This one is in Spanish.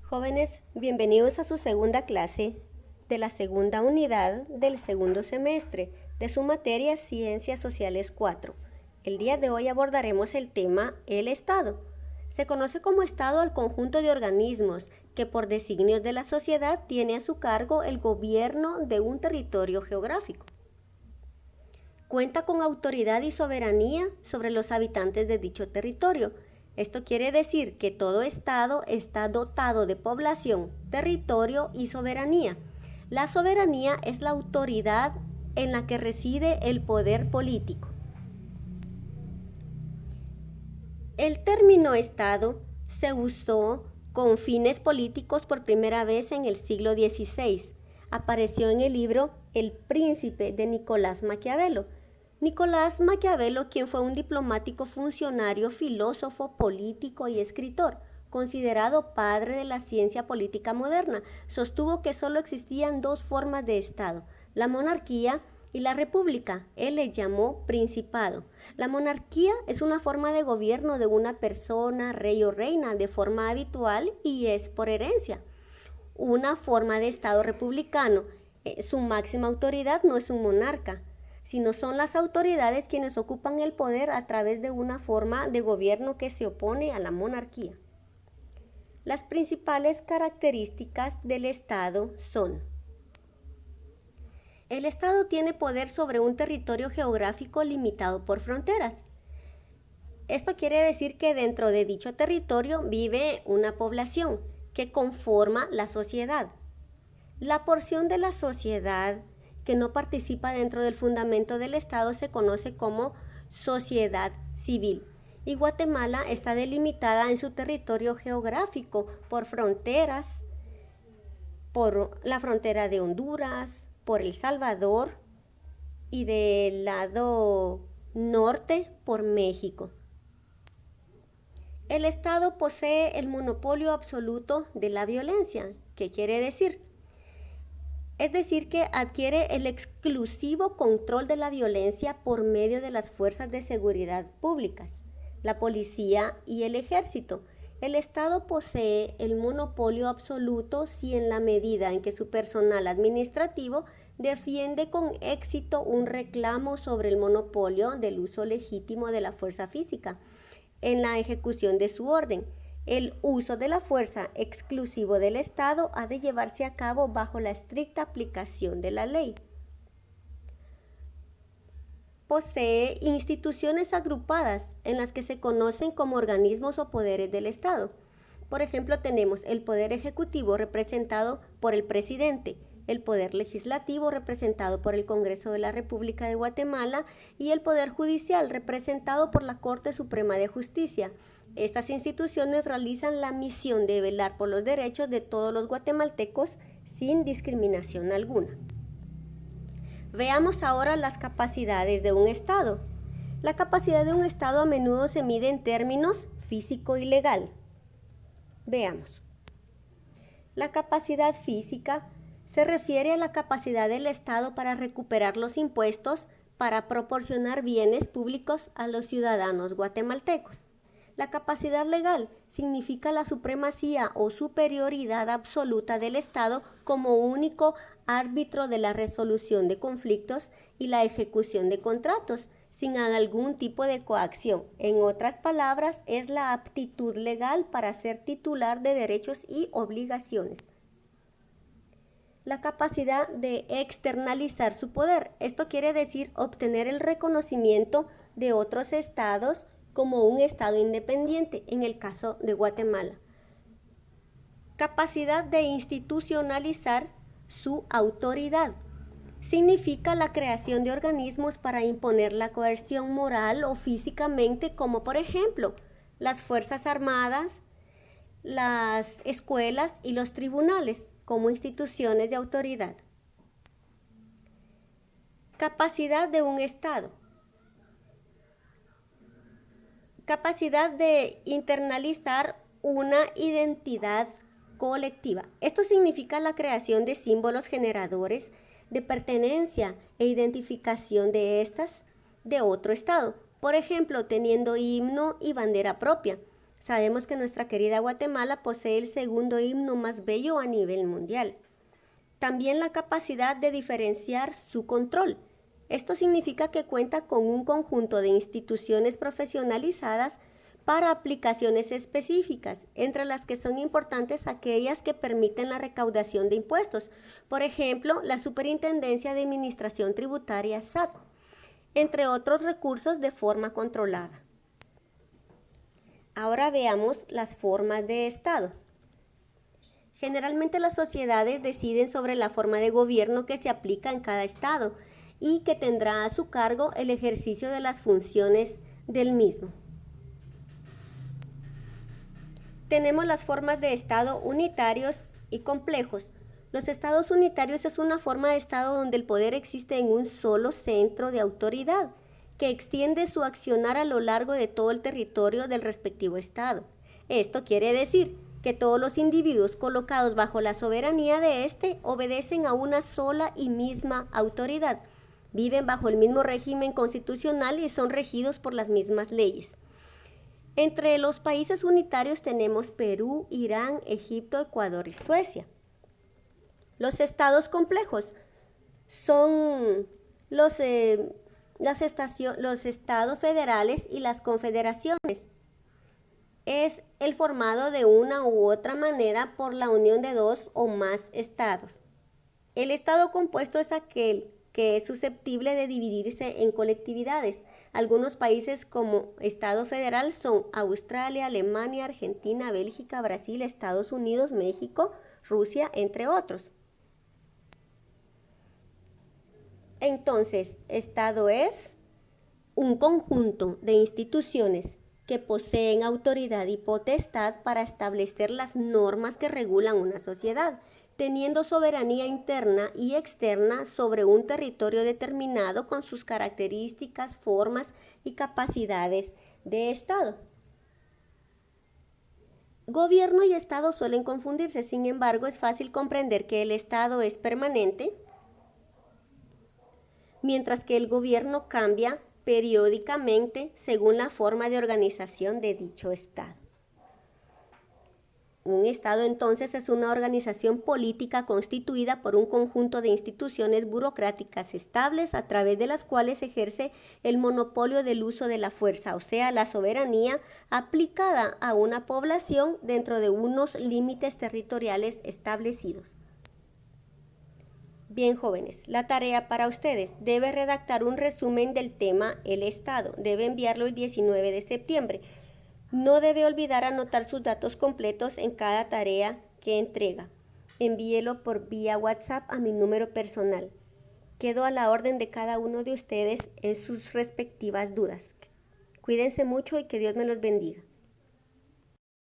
Jóvenes, bienvenidos a su segunda clase de la segunda unidad del segundo semestre de su materia Ciencias Sociales 4. El día de hoy abordaremos el tema el Estado. Se conoce como Estado al conjunto de organismos que por designios de la sociedad tiene a su cargo el gobierno de un territorio geográfico. Cuenta con autoridad y soberanía sobre los habitantes de dicho territorio. Esto quiere decir que todo Estado está dotado de población, territorio y soberanía. La soberanía es la autoridad en la que reside el poder político. El término Estado se usó con fines políticos por primera vez en el siglo XVI. Apareció en el libro El Príncipe de Nicolás Maquiavelo. Nicolás Maquiavelo, quien fue un diplomático, funcionario, filósofo, político y escritor, considerado padre de la ciencia política moderna, sostuvo que solo existían dos formas de Estado, la monarquía y la república. Él le llamó principado. La monarquía es una forma de gobierno de una persona, rey o reina, de forma habitual y es por herencia. Una forma de Estado republicano, su máxima autoridad no es un monarca, sino son las autoridades quienes ocupan el poder a través de una forma de gobierno que se opone a la monarquía. Las principales características del Estado son: el Estado tiene poder sobre un territorio geográfico limitado por fronteras. Esto quiere decir que dentro de dicho territorio vive una población que conforma la sociedad. La porción de la sociedad que no participa dentro del fundamento del Estado se conoce como sociedad civil. Y Guatemala está delimitada en su territorio geográfico por fronteras, por la frontera de Honduras, por El Salvador y del lado norte por México. El Estado posee el monopolio absoluto de la violencia. ¿Qué quiere decir? Es decir, que adquiere el exclusivo control de la violencia por medio de las fuerzas de seguridad públicas, la policía y el ejército. El Estado posee el monopolio absoluto si en la medida en que su personal administrativo defiende con éxito un reclamo sobre el monopolio del uso legítimo de la fuerza física en la ejecución de su orden. El uso de la fuerza exclusivo del Estado ha de llevarse a cabo bajo la estricta aplicación de la ley. Posee instituciones agrupadas en las que se conocen como organismos o poderes del Estado. Por ejemplo, tenemos el Poder Ejecutivo representado por el Presidente, el Poder Legislativo representado por el Congreso de la República de Guatemala y el Poder Judicial representado por la Corte Suprema de Justicia. Estas instituciones realizan la misión de velar por los derechos de todos los guatemaltecos sin discriminación alguna. Veamos ahora las capacidades de un Estado. La capacidad de un Estado a menudo se mide en términos físico y legal. Veamos. La capacidad física se refiere a la capacidad del Estado para recuperar los impuestos para proporcionar bienes públicos a los ciudadanos guatemaltecos. La capacidad legal significa la supremacía o superioridad absoluta del Estado como único árbitro de la resolución de conflictos y la ejecución de contratos, sin algún tipo de coacción. En otras palabras, es la aptitud legal para ser titular de derechos y obligaciones. La capacidad de externalizar su poder. Esto quiere decir obtener el reconocimiento de otros estados como un estado independiente, en el caso de Guatemala. Capacidad de institucionalizar su autoridad. Significa la creación de organismos para imponer la coerción moral o físicamente, como por ejemplo las Fuerzas Armadas, las escuelas y los tribunales como instituciones de autoridad. Capacidad de un Estado. Capacidad de internalizar una identidad colectiva. Esto significa la creación de símbolos generadores de pertenencia e identificación de estas de otro Estado. Por ejemplo, teniendo himno y bandera propia. Sabemos que nuestra querida Guatemala posee el segundo himno más bello a nivel mundial. También la capacidad de diferenciar su control. Esto significa que cuenta con un conjunto de instituciones profesionalizadas para aplicaciones específicas, entre las que son importantes aquellas que permiten la recaudación de impuestos, por ejemplo, la Superintendencia de Administración Tributaria SAT, entre otros recursos de forma controlada. Ahora veamos las formas de Estado. Generalmente las sociedades deciden sobre la forma de gobierno que se aplica en cada Estado y que tendrá a su cargo el ejercicio de las funciones del mismo. Tenemos las formas de Estado unitarios y complejos. Los estados unitarios es una forma de Estado donde el poder existe en un solo centro de autoridad, que extiende su accionar a lo largo de todo el territorio del respectivo Estado. Esto quiere decir que todos los individuos colocados bajo la soberanía de éste obedecen a una sola y misma autoridad, viven bajo el mismo régimen constitucional y son regidos por las mismas leyes. Entre los países unitarios tenemos Perú, Irán, Egipto, Ecuador y Suecia. Los estados complejos son los estados federales y las confederaciones. Es el formado de una u otra manera por la unión de dos o más estados. El estado compuesto es aquel que es susceptible de dividirse en colectividades. Algunos países como Estado federal son Australia, Alemania, Argentina, Bélgica, Brasil, Estados Unidos, México, Rusia, entre otros. Entonces, Estado es un conjunto de instituciones que poseen autoridad y potestad para establecer las normas que regulan una sociedad, teniendo soberanía interna y externa sobre un territorio determinado con sus características, formas y capacidades de Estado. Gobierno y Estado suelen confundirse, sin embargo, es fácil comprender que el Estado es permanente, mientras que el gobierno cambia periódicamente según la forma de organización de dicho Estado. Un Estado entonces es una organización política constituida por un conjunto de instituciones burocráticas estables a través de las cuales ejerce el monopolio del uso de la fuerza, o sea, la soberanía aplicada a una población dentro de unos límites territoriales establecidos. Bien, jóvenes, la tarea para ustedes: debe redactar un resumen del tema El Estado. Debe enviarlo el 19 de septiembre. No debe olvidar anotar sus datos completos en cada tarea que entrega. Envíelo por vía WhatsApp a mi número personal. Quedo a la orden de cada uno de ustedes en sus respectivas dudas. Cuídense mucho y que Dios me los bendiga.